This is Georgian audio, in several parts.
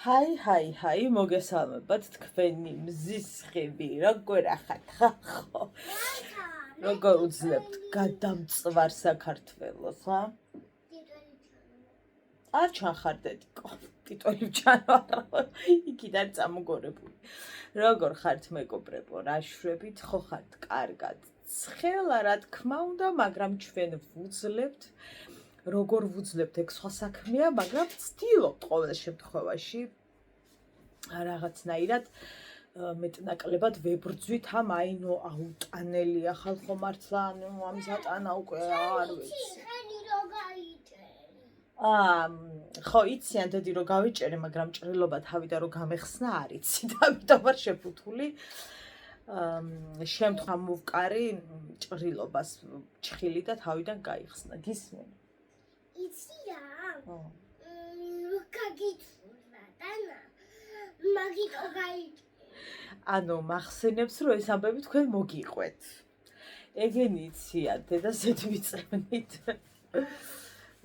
ჰაი, მოგესალმებათ თქვენი მზისხები, როგორ ახართ ხალხო? როგორ უძლებთ გადამწვარ საქართველოს, ხა? არ ჩანხარდეთიკო, ტიტველი ჩანვარ, იქიდან წამოგორებული. როგორ ხართ მეგობრებო, რა შვებით, ხო ხართ კარგად? ცხელა რა თქმა უნდა, მაგრამ ჩვენ ვუძლებთ როგორ ვუძლებთ ეგ სხვა საქმეა, მაგრამ ვცდილობთ ყოველ შემთხვევაში რაღაცნაირად მეტნაკლებად ვებრძვით ამ აინო აუტანელია ხალხო მართლა, ანუ ამის ატანა უკვე არ ვიცი. ხო იციან დედი რომ გავიჭერე, მაგრამ ჭრილობა თავიდან რომ გამეხსნა არ იცი და ამიტომ ვარ შეფუთული. შემთხვევით მოვკარი ჭრილობას ჩხილი და თავიდან გაიხსნა. გისმენ? იცი რა? გაგიწურა დანა. მაგიტო გაიჭირე. ანუ მახსენებს რომ ეს ამბები თქვენ მოგიყვეთ. ეგენი იციან დედასეთ ვიწევნით.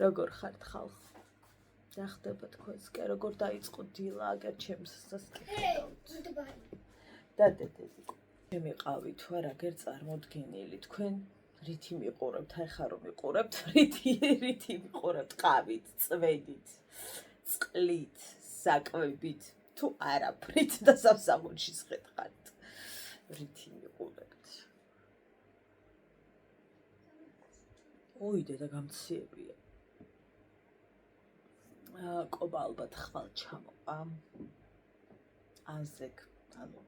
როგორ ხართ ხალხო? რა ხდება თქვენსკენ, როგორ დაიწყო დილა, აგერ ჩემს სასკიფავთ. და დედიკო. შემიყავი თუ არა აგერ წარმოდგენილი თქვენ რითი მიყურებთ, ახლა რომ მიყურებთ, რითი მიყურებთ, ყავით, წვედით, წყლით, საკვებით, თუ არაფრით და სამსახურში შეხართ. რითი მიყურებთ? ოი დედა გამციებია. ყობა ალბათ ხვალ ჩამოყა. აზეგ, ანუ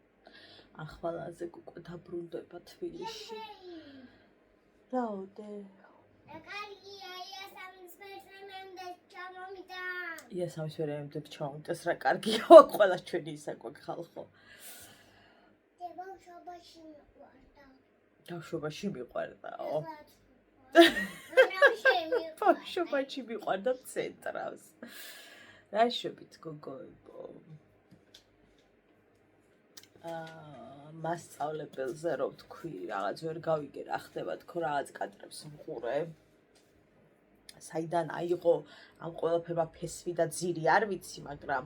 ახვალ აზეგ უკვე დაბრუნდება თბილისში. რაოდე? კარგია, იასამის ფერმემდე ჩამომიდა. იასამის ფერმემდე ჩამომიტეს რა კარგია, ყველა ჩვენი ისა გვაქვს ხალხო. ბავშვობაში მიყვარდა. ბავშვობაში მიყვარდაო. ბავშვობაში მიყვარდა ცენტრავს. რა შვებით გოგოებო? მასწავლებელზე რომ თქვი, რაღაც ვერ გავიგე რა ხდება, თქო რაღაც კადრებს ვუყურე. საიდან აიღო ამ ყველაფერმა ფესვი და ძირი არ ვიცი, მაგრამ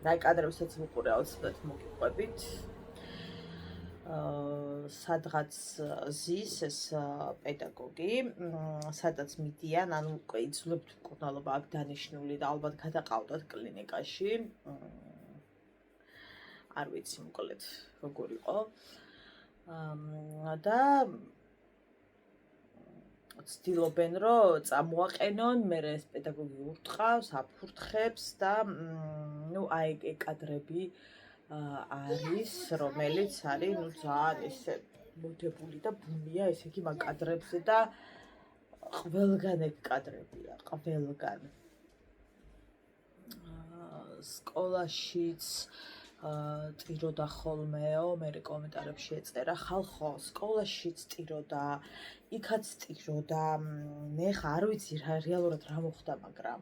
რა კადრებსაც ვუყურე, აუცილებლად მოგიყვებით. სადღაც ზის ეს პედაგოგი, სადაც მიდიან, ანუ უკვე იცვლებთ მკურნალობა აქ დანიშნული და ალბათ გადაყავდათ კლინიკაში. არ ვიცი მოკლედ როგორ იყო. და ცდილობენ რომ წამოაყენონ, მე ეს პედაგოგი ურტყავს, აფურთხებს და ნუ აი ეგ კადრები არის, რომელიც არის, ნუ ძალიან ესე მოდებული და ბუნია, ესე იგი მაგ კადრებზე და ყველგან ეგ კადრებია, ყველგან. სკოლაშიც ტიროდა ხოლმეო, მე კომენტარებში ეწერა, ხალხო, სკოლაშიც ტიროდა, იქაც ტიროდა, მე ხა არ ვიცი რეალურად რა მოხდა, მაგრამ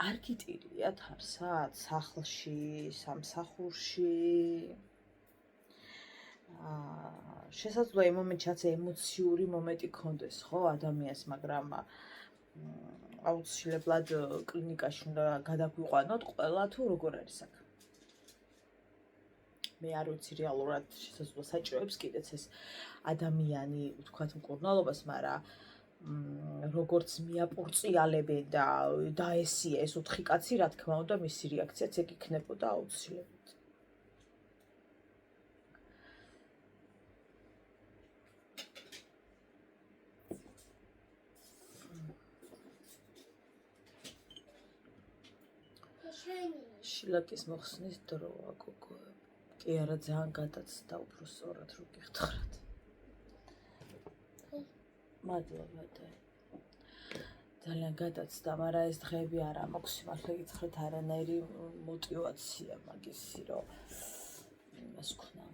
არ გიტირიათ არსად სახლში, სამსახურში. შესაძლოა იმ მომენტში რაც ემოციური მომენტი ქონდეს, ხო, ადამიანს, მაგრამ აუცილებლად კლინიკაში უნდა გადაგვიყვანოთ ყველა თუ როგორ არის აქ. მე არ ვიცი რეალურად შესაძლოა საჭიროებს კიდეც ეს ადამიანი, ვთქვათ, მკურნალობას, მაგრამ როგორც მიაპორწიალებენ და დაესია ეს 4 კაცი, რა თქმა უნდა, მისი რეაქციაც ეგ იქნებოდა აუცილებლად. შილაკის მოხსნის დროა გოგოებო. კი არა, ძალიან გადაცდა, უფრო სწორად რო გიხდხარათ. მადლობა და ძალიან გადაცდა, მაგრამ ეს დღეები არა მაქვს, მართლა გითხრათ, არანაირი мотиваცია მაგისი, რომ იმას ვქნა.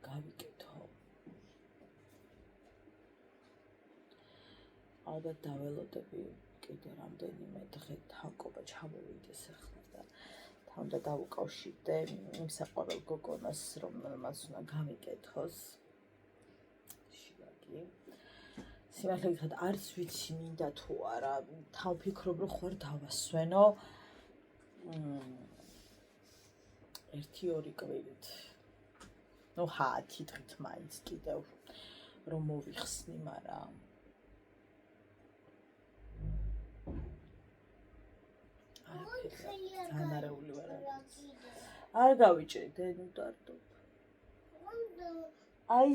გავიკეთო. ალბათ დაველოდები კიდე რამდენიმე დღე თავკობა ჩამოვიდეს ახლა და თამდა დავუკავშირდე იმ საყვარელ გოგონას, რომელმაც უნდა გამიკეთოს. სიმართლე გითხრათ, არც ვიცი მინდა თუ არა, თავ ფიქრობ რომ ხوار დავასვენო. 1-2 კვირით. ნუ 10 დღით მაინც კიდევ რომ მოვიხსნი, მაგრამ ანარეული ვარ. არ გავიჭრიდე, ნუ დარდო. აი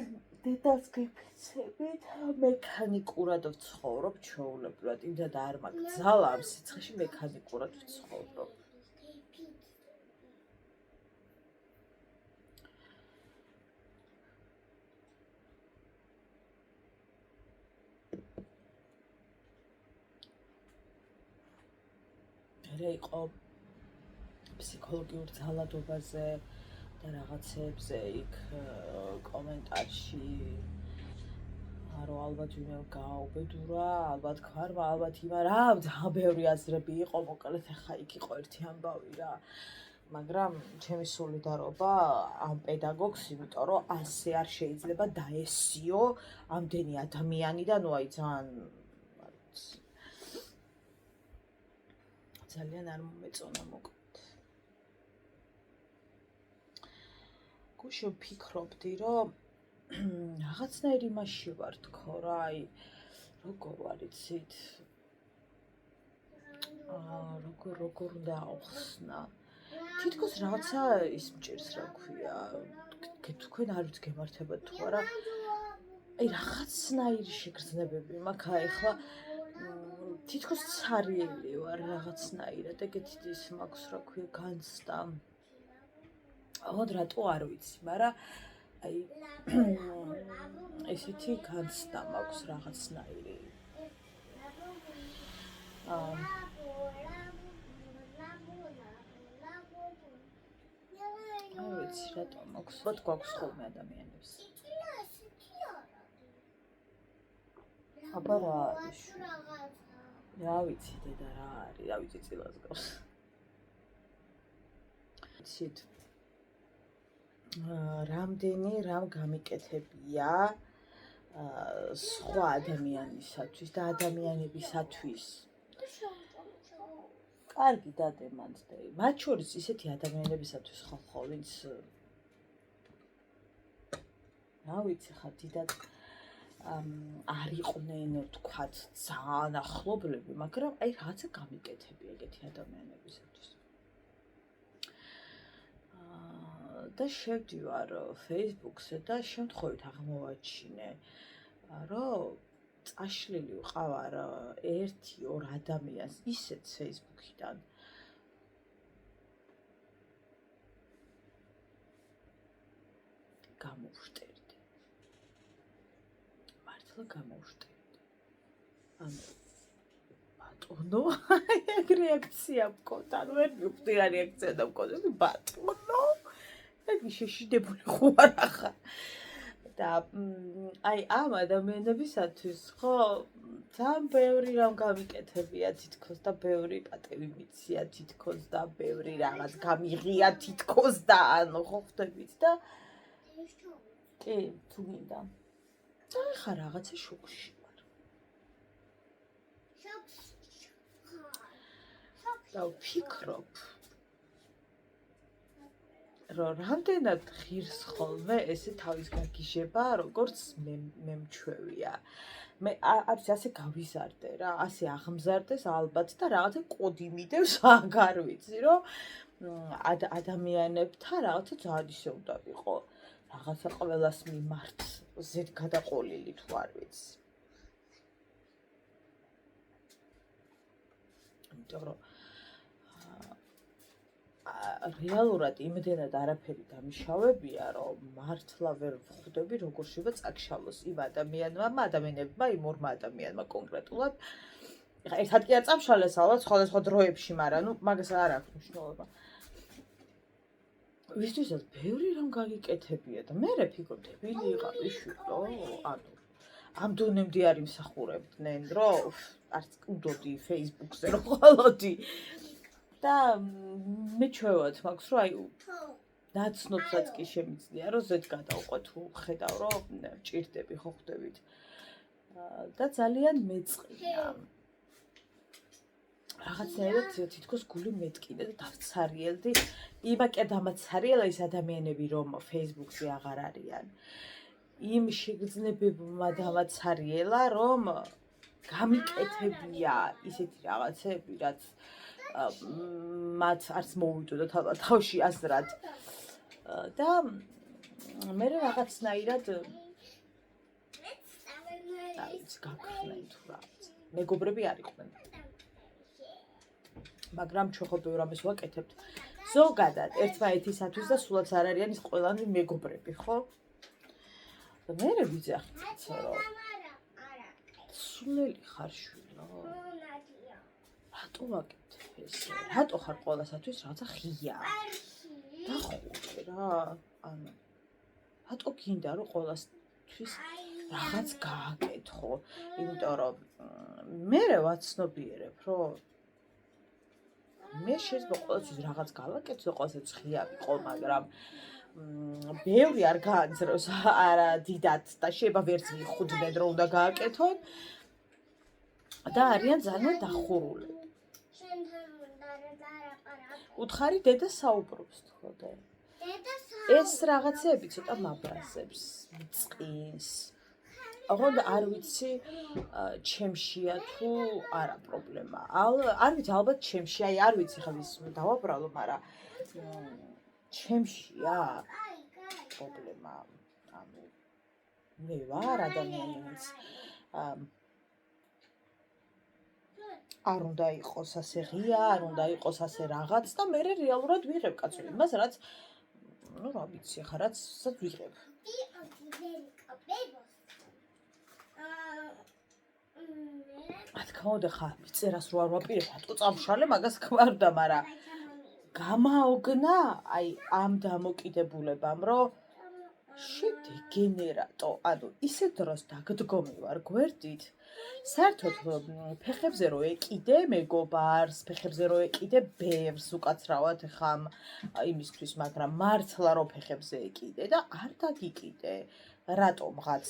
დედას გეფიცებით, მექანიკურად ვცხოვრობ ჩვეულებრივად, იმდან არ მაქვს ძალა ამ სიცხეში მექანიკურად ვცხოვრობ. მერე იყო ფსიქოლოგიურ ძალადობაზე და რაღაცებზე იქ კომენტარში რომ ალბათ ვინმე გააუბედურა, ალბათ ქარმა, ალბათ იმა რა, ძალიან ბევრი აზრები იყო, მოკლედ ახლა იქ იყო ერთი ამბავი რა. მაგრამ ჩემი სოლიდარობა ამ პედაგოგს, იმიტომ რომ ასე არ შეიძლება დაესიო ამდენი ადამიანი და ნუ აი ძალიან არ მომეწონა მოკლედ. გუშინ ვფიქრობდი, რომ რაღაცნაირი იმაში ვარ თქო რა, აი როგორ ვარ იცით? როგორ უნდა ავხსნა? თითქოს რაღაცა ის მჭირს, რა ქვია, თქვენ არ ვიცი გემართებათ თუ არა. აი რაღაცნაირი შეგრძნებები მაქვს, აი ახლა თითქოს ცარიელი ვარ რაღაცნაირად, ეგეთი ის მაქვს, რა ქვია, განცდა. ალბათ რატო არ ვიცი, მაგრამ აი ესეთი განცდა მაქვს რაღაცნაირი. არ ვიცი რატო მაქვს, ვთქვათ გვაქვს ხოლმე ადამიანებს. აბა რა არის? რა ვიცი დედა რა არის, რა ვიცი წილას გავს. იცით რამდენი რამ გამიკეთებია სხვა ადამიანისათვის და ადამიანებისათვის. კარგი დადე მანდდე. მათ შორის ისეთი ადამიანებისათვის ხო, ვინც რა ვიცი ხა დიდად არ იყვნენ ვთქვათ ძალიან ახლობლები, მაგრამ აი რაღაცა გამიკეთები ეგეთი ადამიანებისათვის. და შევდივარ Facebook-ზე და შემთხვევით აღმოვაჩინე, რომ წაშლილი ვყავარ 1-2 ადამიანს ისეთ Facebook-იდან. გამოვშტერდი. მართლა გამოვშტერდი. ანუ ბატონო, ეგ რეაქცია მქონდა, ანუ ვერ მივხვდი რა რეაქცია და მქონდა, ბატონო. ეგ შეშიდებული ხوار ახლა. და აი ამ ადამიანებისათვის ხო ძალიან ბევრი რამ გამიკეთებია თითქოს და ბევრი პატივი მიცია თითქოს და ბევრი რაღაც გამიღია თითქოს და ანუ ხო ხვდებით და კი თუ მინდა და ხა რაღაცა შოქში ვარ. და ვფიქრობ რომ რამდენად ღირს ხოლმე ესე თავის გაგიჟება, როგორც მე მჩვევია. მე არის ასე გავიზარდე რა, ასე აღმზარდეს ალბათ და რაღაცა კოდი მიდევს, აღარ ვიცი, რომ ადამიანებთან რაღაცა ძალიან ისე უნდა ვიყო, რაღაცა ყველას მიმართ ზედ გადაყოლილი თუ არ ვიცი. იმიტომ რომ რეალურად იმდენად არაფერი დამიშავებია, რომ მართლა ვერ ვხვდები, როგორ შეიძლება წაგშალოს იმ ადამიანებმა, იმ ორმა ადამიანმა კონკრეტულად. ერთად კი არ წამშალეს ალბათ სხვადასხვა დროებში, მაგრამ ნუ მაგას არ აქვს მნიშვნელობა. ვისთვისაც ბევრი რამ გაგიკეთებია და მე ვფიქრობ, დებილი იყავი შვიდო, ანუ ამ დონემდე არ იმსახურებდნენ, რომ არც უდოდი Facebook-ზე რომ ყოლოდი. და მეჩვევად მაქვს, რომ აი ნაცნობსაც კი შემიძლია, რომ ზედ გადავყვე თუ ხედავ, რომ ჭირდები ხო ხვდებით. და ძალიან მეწყია. რაღაცნაირად თითქოს გული მეთკიდა და დავცარიელდი. იმაკე დამაცარიელა ის ადამიანები, რომ Facebook-ზე აღარ არიან. იმ შეგრძნებებმა დამაცარიელა, რომ გამიკეთებია ისეთი რაღაცები, რაც მათ არც მოვიდოდა თავში აზრად. და მე რაღაცნაირად გაქრნენ თუ რაღაც. მეგობრები არ იყვნენ. მაგრამ ჩვენ ხო ბევრ ამას ვაკეთებთ. ზოგადად ერთმანეთისათვის და სულაც არ არიან ის ყველანი მეგობრები, ხო? და მე ვიძახით, რომ სულელი ხარ შვილო. რატო ვაკეთებ ესე? რატო ხარ ყველასათვის რაღაცა ღია? დახურე რა. ანუ რატო გინდა რომ ყველასთვის რაღაც გააკეთო? იმიტომ რომ მე ვაცნობიერებ, რომ მე შეიძლება ყველასთვის რაღაც გავაკეთო, ყველასთვის ღია ვიყო, მაგრამ ბევრი არ გაანძრევს არა დიდად და შეიძლება ვერც მიხუდნენ რომ უნდა გააკეთონ და არიან ძალიან დახურულები. უთხარი დედა საუბრობს თქო და ეს რაღაცები ცოტა მაბრაზებს, წყინს. აღარ არ ვიცი ჩემშია თუ არა პრობლემა. არ ვიცი ალბათ ჩემში, აი არ ვიცი ხა ის დავაბრალო, მაგრამ ჩემშია პრობლემა. ანუ მე ვარ ადამიანი, ვინც არ უნდა იყოს ასე ღია, არ უნდა იყოს ასე რაღაც და მე რეალურად ვიღებ კაცო იმას, რაც ну, რა ვიცი, ხა რაცაც ვიღებ. რა თქმა უნდა, ხა წერას რო არ ვაპირებ, რატო წამშალე მაგას გვარდა, მაგრამ გამაოგნა, აი ამ დამოკიდებულებამ, რომ შედეგენერატო, ანუ ისე დროს დაგდგომი ვარ გვერდით, საერთოდ ფეხებზე რო ეკიდე მეგობარს, ფეხებზე რო ეკიდე ბევრს უკაცრავად ხა იმისთვის, მაგრამ მართლა რო ფეხებზე ეკიდე და არ დაგიკიდე, რატომღაც.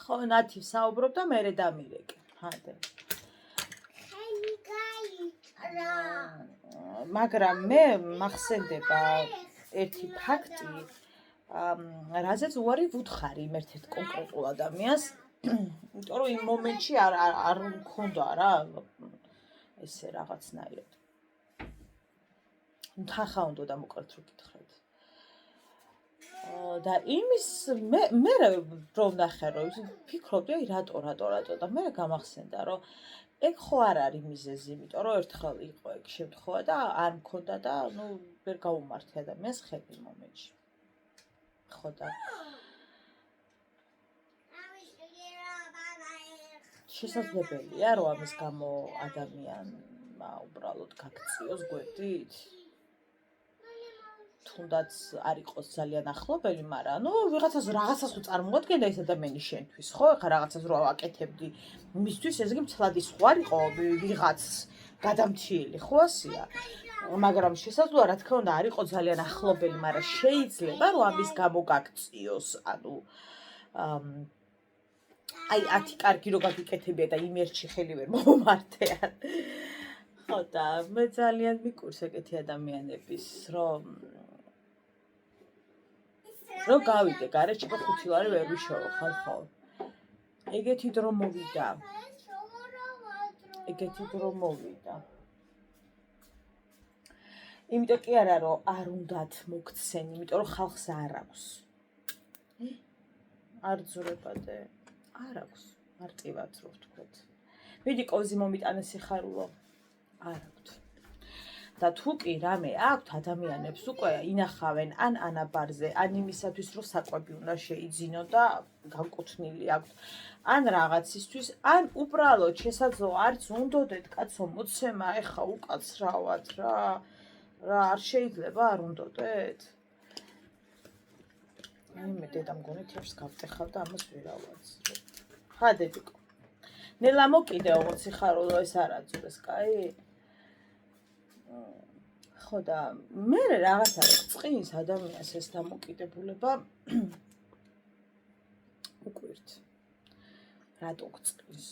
ხო, ნათი საუბრობ და მერე დამირეკე. ჰადე. მაგრამ მე მახსენდება ერთი ფაქტი, რაზეც უარი ვუთხარი იმ ერთ-ერთ კონკრეტულ ადამიანს, იმიტომ რომ იმ მომენტში არ მქონდა რა ესე რაღაცნაირად. თანხა უნდა დამოკართ რო გითხრათ. და იმის მე რომ ნახე რომ ფიქრობდი აი რატო და მე გამახსენდა რომ ეგ ხო არ არის მიზეზი, იმიტომ რომ ერთხელ იყო ეგ შემთხვევა და არ მქონდა და ნუ ვერ გაუმართე ადამიანს ხედი მომენტში. ხო და შესაძლებელია რომ ამის გამო ადამიანმა უბრალოდ გაქციოს გვერდით. თუნდაც არ იყოს ძალიან ახლობელი, მაგრამ ნუ რაღაცას რო წარმოადგენდა ეს ადამიანი შენთვის, ხო? ხა რაღაცას რო აკეთებდი, მისთვის ეს კი მცლადი სხვა არ იყო ვიღაც გადამთიელი, ხო ასია? მაგრამ შესაძლოა რა თქმა უნდა არ იყო ძალიან ახლობელი, მაგრამ შეიძლება რომ ამის გამო გაქციოს, ანუ აი 10 კარგი რო გაგიკეთებია და იმ ერთში ხელი ვერ მომართეან. ხო და მე ძალიან მიკურს ეგეთი ადამიანების, რომ გავიდე გარეშე და 5 ლარი ვერ ვიშორო ხალხო. ეგეთი დრო მოვიდა. იმიტომ კი არა რომ არ უნდათ მოგცენ, იმიტომ რომ ხალხს არ აქვს. არ ძურებადე. არ აქვს. მარტივად რო ვთქვათ. მიდი კოვზი მომიტანე სიხარულო. არ აქვს. და თუ კი რამე აქვთ ადამიანებს უკვე ინახავენ ან ანაბარზე, ან იმისათვის რომ საკვები უნდა შეიძინო და განკუთვნილი აქვთ, ან რაღაცისთვის, ან უბრალოდ შესაძლოა არც უნდოდეთ კაცო მოცემა, ეხა უკაცრავად რა არ შეიძლება არ უნდოდეთ? აი მე დედა მგონი თავს გავტეხავ და ამას ვერავაცრებ. ხადედიკო. ნელა მოკიდე ოღონდ სიხარულო ეს არ აძურეს, კაი? ხო და მე რაღაც არის წყინის ადამიანს ეს დამოკიდებულება უკვირთ. რატო გწყვის?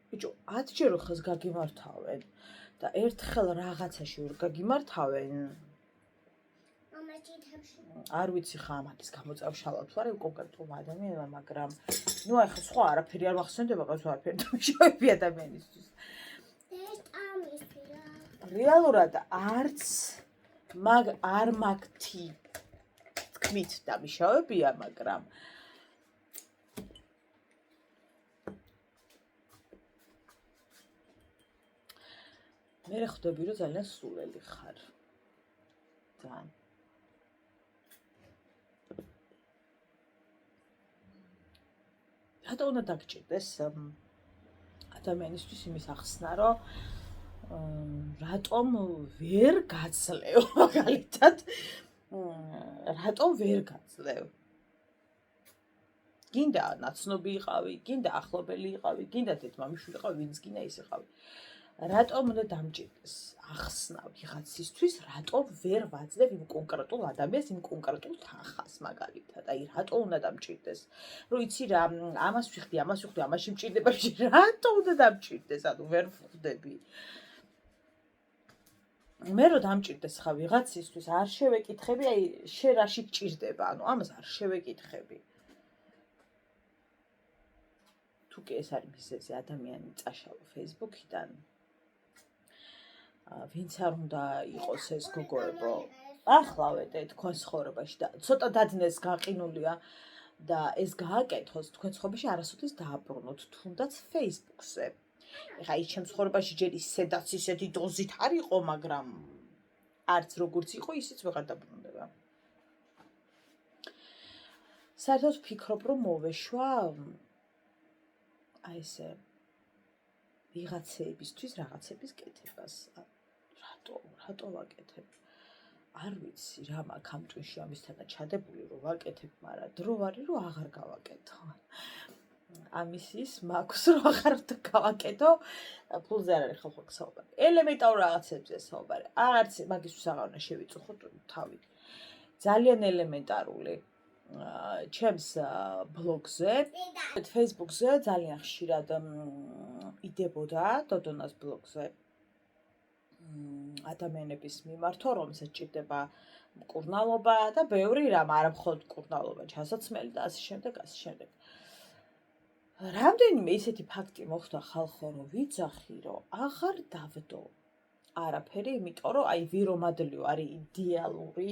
ბიჭო, 10 ჯერ ხეს გაგიმართავენ და ერთხელ რაღაცაში ვერ გაგიმართავენ. მამა ჭირთებში. არ ვიცი ხა ამათის გამოწავშალავთ ვარ კონკრეტულ ადამიანმა, მაგრამ ნუ აი ხო სხვა არაფერი არ მახსენდება, ყავს არაფერი დამშავები ადამიანისთვის. ეს ამისი რა. რეალურად არც არ მაგთი თქმით დამშავებია, მაგრამ მე ხვდები რომ ძალიან სულელი ხარ. ძალიან რატო უნდა დაგჭირდეს ადამიანისთვის იმის ახსნა, რომ რატომ ვერ გაცლევ მაგალითად, რატომ ვერ გაცლევ? გინდა ნაცნობი იყავი, გინდა ახლობელი იყავი, გინდა თეთმამიშვილი იყავი, ვინც გინდა ის იყავი. რატომ უნდა დამჭირდეს ახსნა ვიღაცისთვის, რატომ ვერ ვაძლევ იმ კონკრეტულ ადამიანს, იმ კონკრეტულ თანხას მაგალითად. აი, რატომ უნდა დამჭირდეს? რომ იცი რა, ამას ვიხდი, ამაში მჭირდება, რატომ უნდა დამჭირდეს? ანუ ვერ ვხვდები. მე რო დამჭირდეს ხა ვიღაცისთვის, არ შევეკითხები, აი, შენ რაში გჭირდება, ანუ ამას არ შევეკითხები. თუ კი ეს არის მიზეზი ადამიანი წაშალო Facebook-იდან, ვინც არ უნდა იყოს ეს გოგოებო, ახლავეთე თქვენ ცხოვრებაში და ცოტა დადნეს გაყინულია და ეს გააკეთოს თქვენ ცხოვრებაში არასოდეს დააბრუნოთ, თუნდაც Facebook-ზე. ეხა ის ჩემ ცხოვრებაში ჯერ ისედაც ისეთი დოზით არ იყო, მაგრამ არც როგორც იყო, ისიც ვეღარ დაბრუნდება. საერთოდ ვფიქრობ, რომ მოვეშვა აი ესე ვიღაცეებისთვის რაღაცების კეთებას. რატო ვაკეთებ? არ ვიცი რა მაქვს ამ ტვინში ამისთანა ჩადებული რომ ვაკეთებ, მაგრამ დრო არის რომ აღარ გავაკეთო. ამის ის მაქვს რომ აღარ გავაკეთო, ფულზე არ არის ხო საუბარი. ელემენტარულ რაღაცებზე საუბარი. აღარც მაგისთვის აღარ უნდა შევიწუხოთ თავი. ძალიან ელემენტარული. ჩემს ბლოგზე, Facebook-ზე ძალიან ხშირად იდებოდა დოდონას ბლოგზე ადამიანების მიმართვა, რომელსაც ჭირდება მკურნალობა და ბევრი რამ, არა მხოლოდ მკურნალობა, ჩასაცმელი და ასე შემდეგ, ასე შემდეგ. რამდენიმე ისეთი ფაქტი მოხდა ხალხო, რომ ვიძახი, რომ აღარ დავდო არაფერი, იმიტომ რომ აი ვირომადლიო არის იდეალური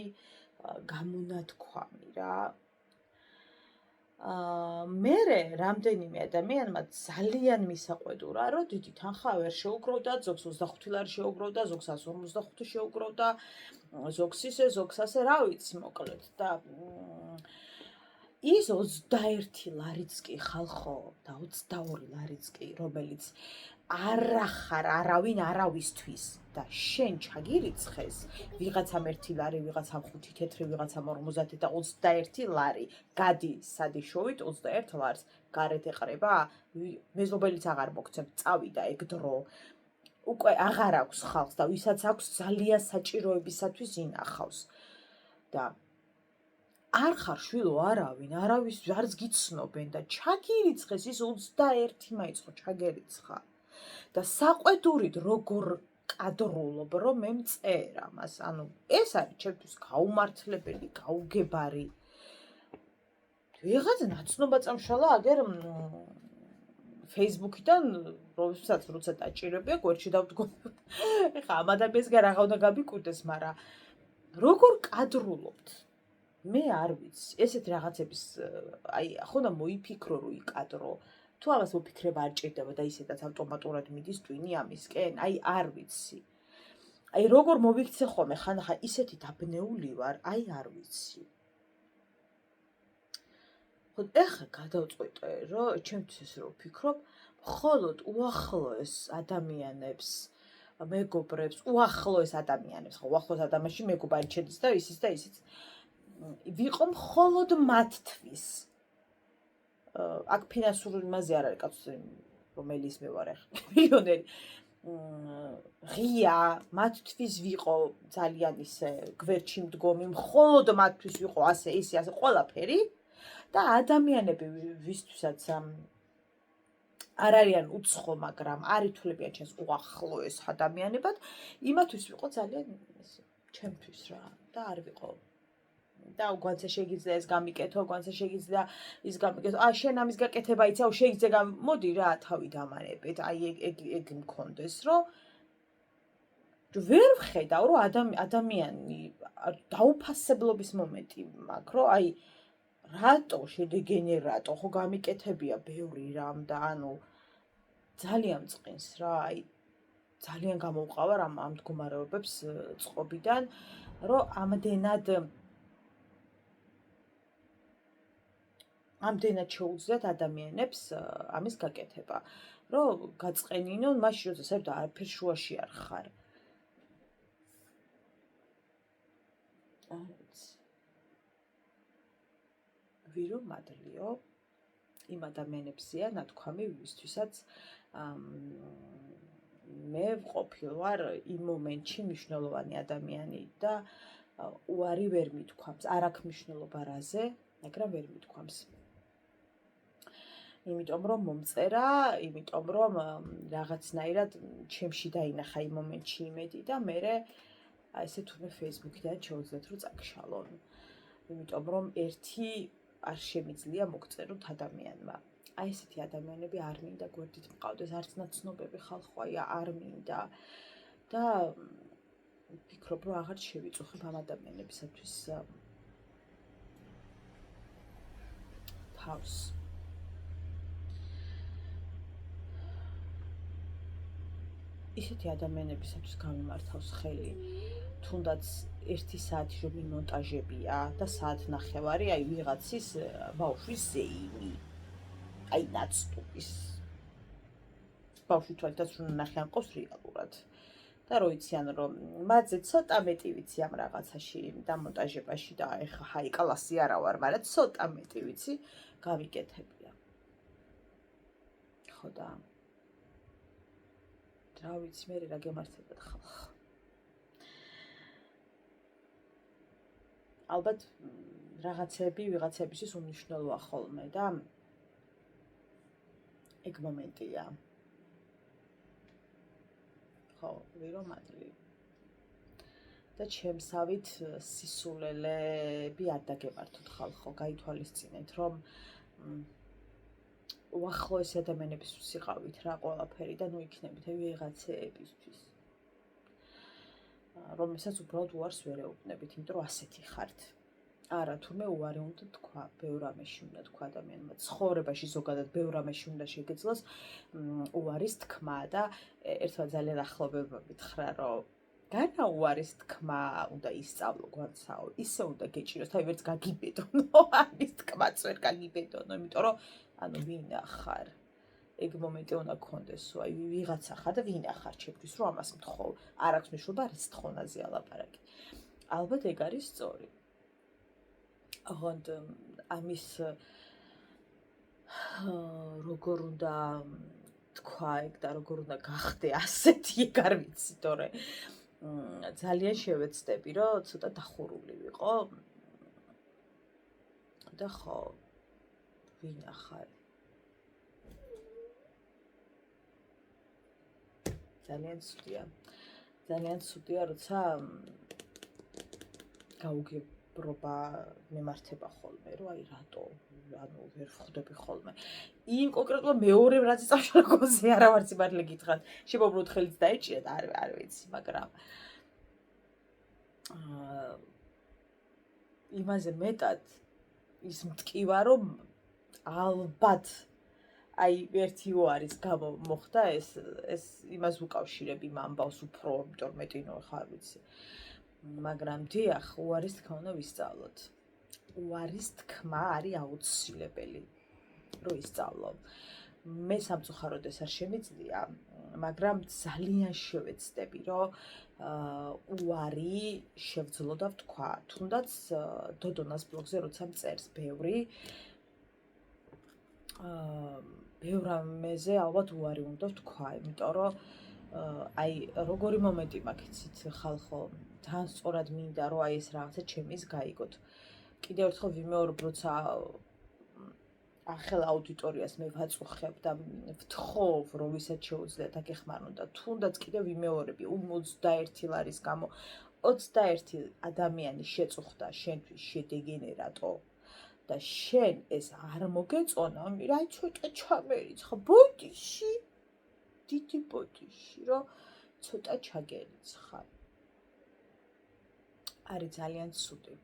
გამონათქვამი რა. მერე რამდენიმე ადამიანმა ძალიან მისაყვედურა, რომ დიდი თანხა ვერ შეუგროვდა, ზოგს 25 ლარი შეუგროვდა, ზოგს 155 შეუგროვდა, ზოგს ისე, ზოგს ასე, რა ვიცი, მოკლედ და ის 21 ლარიც კი ხალხო და 22 ლარიც კი, რომელიც არახარ არავინ არავისთვის და შენ ჩაგირიცხეს, ვიღაცამ 1 ლარი, ვიღაცამ 5 თეთრი, ვიღაცამ 50 და 21 ლარი, გადი სადიშოვით 21 ლარს, გარეთ ეყრება, მეზობელიც აღარ მოგცემ, წავიდა ეგ დრო. უკვე აღარ აქვს ხალხს და ვისაც აქვს ძალიან საჭიროებისათვის ინახავს. და არ ხარ შვილო არავინ, არავის არც გიცნობენ და ჩაგირიცხეს ის 21 მაიწყო ჩაგერიცხა. და საყვედურით როგორ კადრულობ, რომ მე მწერა მას, ანუ ეს არის ჩემთვის გაუმართლებელი, გაუგებარი. ვიღაც ნაცნობა წამშალა აგერ Facebook-იდან, რომელსაც როცა დაჭირებია, გვერდში დავდგო. ეხა ამ ადამიანსგან რაღა უნდა გამიკვირდეს, მაგრამ როგორ კადრულობთ? მე არ ვიცი. ესეთ რაღაცების აი ხო და მოიფიქრო რომ იკადრო. თუ ამას მოფიქრება არ ჭირდება და ისედაც ავტომატურად მიდის ტვინი ამისკენ, აი არ ვიცი. აი როგორ მოვიქცე ხოლმე, ხანახა ისეთი დაბნეული ვარ, აი არ ვიცი. ხო ეხა გადავწყვიტე, რომ ჩემთვის ესე რომ ვფიქრობ, მხოლოდ უახლოეს ადამიანებს, მეგობრებს, უახლოეს ადამიანებს, ხო უახლოეს ადამიანში მეგობარი შედის და ისიც და ისიც. ვიყო მხოლოდ მათთვის. აქ ფინანსური იმაზე არ არის კაცო, რომელიც მე ვარ ახლა მილიონერი. ღია მათთვის ვიყო ძალიან ისე გვერდში მდგომი, მხოლოდ მათთვის ვიყო ასე ისე ასე ყველაფერი და ადამიანები ვისთვისაც არ არიან უცხო, მაგრამ არ ითვლებიან ჩემს უახლოეს ადამიანებად, იმათვის ვიყო ძალიან ჩემთვის რა და არ ვიყო. და გვანცე შეგიძლია ეს გამიკეთო, გვანცე შეგიძლია ის გამიკეთო. შენ ამის გაკეთება იცი, შეგიძლია მოდი რა თავი დამანებეთ. ეგ მქონდეს, რომ ვერ ვხედავ, რომ ადამიანი დაუფასებლობის მომენტი მაქვს, რომ რატო შედეგენერატო, ხო გამიკეთებია ბევრი რამ და ძალიან წყინს რა, ძალიან გამოვყავარ ამ მდგომარეობებს წყობიდან, რომ ამდენად შეუძლიათ ადამიანებს ამის გაკეთება, რომ გაწყენინონ მაშინ, როცა საერთოდ არაფერ შუაში არ ხარ. ვირო მადლიო იმ ადამიანებზეა ნათქვამი, ვისთვისაც მე ვყოფილვარ იმ მომენტში მნიშვნელოვანი ადამიანი და უარი ვერ მithქვამს. არ აქვს მნიშვნელობა რაზე, მაგრამ ვერ მithქვამს. იმიტომ რომ მომწერა, იმიტომ რომ რაღაცნაირად ჩემში დაინახა იმ მომენტში იმედი და მე ესე თურმე Facebook-დან შეუძლიათ რომ წაგშალონ. იმიტომ რომ ერთი არ შემიძლია მოგწეროთ ადამიანმა. ესეთი ადამიანები არ მინდა გვერდით მყავდეს, არც ნაცნობები ხალხო არ მინდა და ვფიქრობ, რომ აღარ შევიწუხებ ამ ადამიანებისათვის თავს. ისეთი ადამიანებისათვის გამიმართავს ხელი, თუნდაც 1 საათი რომ მიმონტაჟებია და საათნახევარი ვიღაცის ბავშვის ზეიმი. ნაცტუბის. ბავშვი თვალითაც რომ ნახე ან ყავს რეალურად. და რო იციან რომ მათზე ცოტა მეტი ვიცი ამ რაღაცაში და მონტაჟებაში და ეხა კლასი არა ვარ, მაგრამ ცოტა მეტი ვიცი, გავიკეთებია. ხო და რა ვიცი მე რა გემართებათ ხალხ. ალბათ რაღაცები ვიღაცებისთვის უმნიშვნელოა ხოლმე და ეგ მომენტია. ხო, ვირო მადლი. და ჩემსავით სისულელები არ დაგემართოთ ხალხო, გაითვალისწინეთ, რომ უახლოესი ადამიანებისთვის იყავით რა ყველაფერი და ნუ იქნებით ვიღაცეებისთვის. რომელსაც უბრალოდ უარს ვერ ეუბნებით, იმიტომ რომ ასეთი ხართ. არა, თურმე უარი უნდა თქვა, ბევრ რამეში უნდა თქვა ადამიანმა. ცხოვრებაში ზოგადად ბევრ რამეში უნდა შეგეძლოს უარის თქმა და ერთად ძალიან ახლობებმა მითხრა, რომ განა უარის თქმა უნდა ისწავლო გვანცაო, ისე უნდა გეჭიროს, თავი ვერც გაგიბედონო, ამის თქმაც ვერ გაგიბედონო, იმიტომ რომ ვინა ხარ. ეგ მომენტი უნდა გქონდეს, ვიღაცა ხარ და ვინა ხარ ჩემთვის, რომ ამას მთხოვ. არ აქვს მნიშვნელობა, რის თხოვნაზე ალაპარაკი. ალბათ ეგ არის სწორი. აღონდ ამის როგორ უნდა თქვა ეგ და როგორ უნდა გახდე ასეთი, ეგ არ ვიცი, თორე ძალიან შევეცდები, რომ ცოტა დახურული ვიყო. და ხო, ვინა ხარ. ძალიან ცუდია. ძალიან ცუდია, როცა გაუგებრობა მემართება ხოლმე, რომ რატო, ვერ ვხვდები ხოლმე. იმ კონკრეტულად მეორე რაც წავშალ გოზე არა ვარ სიმართლე გითხრათ. შემოbrut ხელიც დაეჭირა და არ ვიცი, მაგრამ იმაზე მეტად ის მტკივა, რომ ალბათ ერთი უარის გამო მოხდა ეს იმას უკავშირებ იმ ამბავს უფრო, იმიტომ რომ მეტი ნუ ხარ ვიცი. მაგრამ დიახ, უარის თქმა უნდა ვისწავლოთ. უარის თქმა არის აუცილებელი, რომ ისწავლო. მე სამწუხაროდ ეს არ შემიძლია, მაგრამ ძალიან შევეცდები, რომ უარი შევძლო და ვთქვა. თუნდაც დოდონას ბლოგზე როცა მწერს ბევრი ბევრ რამეზე ალბათ უარი უნდა ვთქვა, იმიტომ რომ როგორი მომენტი მაქვს იცით ხალხო, თან სწორად მინდა რომ ეს რაღაცა ჩემის გაიგოთ. კიდევ ერთხელ ვიმეორებ, როცა ახალ აუდიტორიას მე ვაწუხებ და ვთხოვ, რომ ვისაც შეუძლიათ აქ ეხმარონ და თუნდაც კიდევ ვიმეორები 21 ლარის გამო 21 ადამიანი შეწუხდა შენთვის შედეგენერატო და შენ ეს არ მოგეწონა, რა ცოტა ჩამერიცხა ბოდიში, დიდი ბოდიში, რომ ცოტა ჩაგერიცხა. არის ძალიან ცუდი.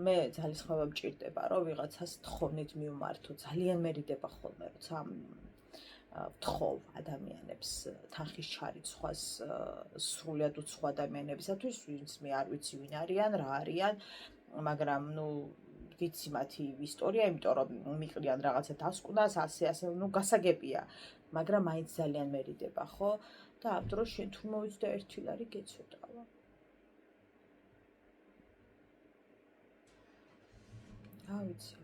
მე ძალისხმევა მჭირდება, რომ ვიღაცას თხოვნით მივმართო, ძალიან მერიდება ხოლმე, როცა ვთხოვ ადამიანებს თანხის ჩარიცხვას სრულად უცხო ადამიანებისათვის, ვინც მე არ ვიცი ვინ არიან, რა არიან, მაგრამ ვიცი მათი ისტორია, იმიტომ რომ მიყრიან რაღაცა დასკვნას, ასე, გასაგებია, მაგრამ მაინც ძალიან მერიდება, ხო? და ამ დროს შენ თუ მოვიცდა 1 ლარი გეცოტავა. ვიცი.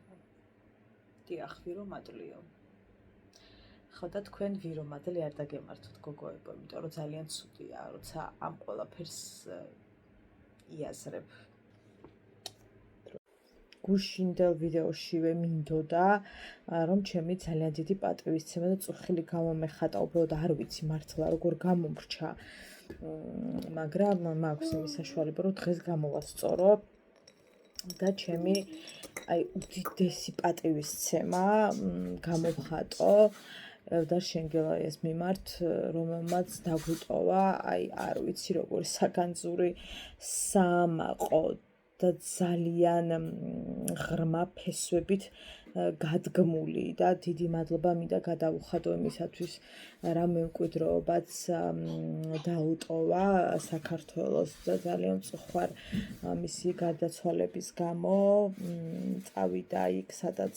დიახ, ვირომადლიო. ხო და თქვენ ვირომადლი არ დაგემართოთ გოგოებო, იმიტომ რომ ძალიან ცუდია, როცა ამ ყველაფერს იაზრებ. გუშინდელ ვიდეოშივე მინდოდა, რომ ჩემი ძალიან დიდი პატივისცემა და წუხილი გამომეხატა, უბრალოდ არ ვიცი მართლა როგორ გამომრჩა, მაგრამ მაქვს იმის საშუალება, რომ დღეს გამოვასწორო და ჩემი უდიდესი პატივისცემა გამოვხატო და შენგელაიას მიმართ, რომელმაც დაგვიტოვა, არ ვიცი როგორი საგანძური საამაყო და ძალიან ღრმა ფესვებით გადგმული და დიდი მადლობა მინდა გადავუხადო იმისათვის, რა მემკვიდრეობაც დაუტოვა საქართველოს და ძალიან მწუხვარ მისი გარდაცვალების გამო. წავიდა იქ, სადაც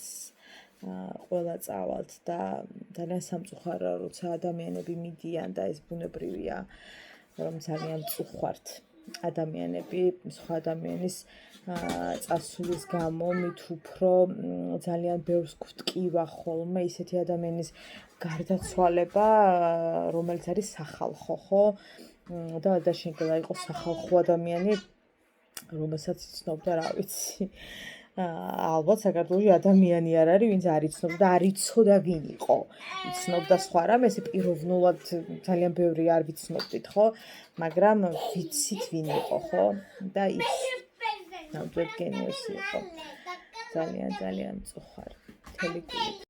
ყველა წავალთ და ძალიან სამწუხაროა, როცა ადამიანები მიდიან და ეს ბუნებრივია, რომ ძალიან მწუხვართ ადამიანები სხვა ადამიანის წასulis გამო, მით უფრო ძალიან ბევრს გვტკივა ხოლმე ისეთი ადამიანის გარდაცვალება, რომელიც არის სახალხო, ხო? და შენგელა იყოს სახალხო ადამიანი, რომელსაც იცნობდა, რა ვიცი. ალბათ საქართველოში ადამიანი არ არის, ვინც არ იცნობდა, არ იცოდა ვინ იყო. იცნობდა სხვა რამეს, პიროვნულად ძალიან ბევრი არ ვიცნობდით, ხო? მაგრამ ვიცით ვინ იყო, ხო? და ის ნამდვილად გენიოსი იყო. ძალიან მწუხარ. მთელი გულით.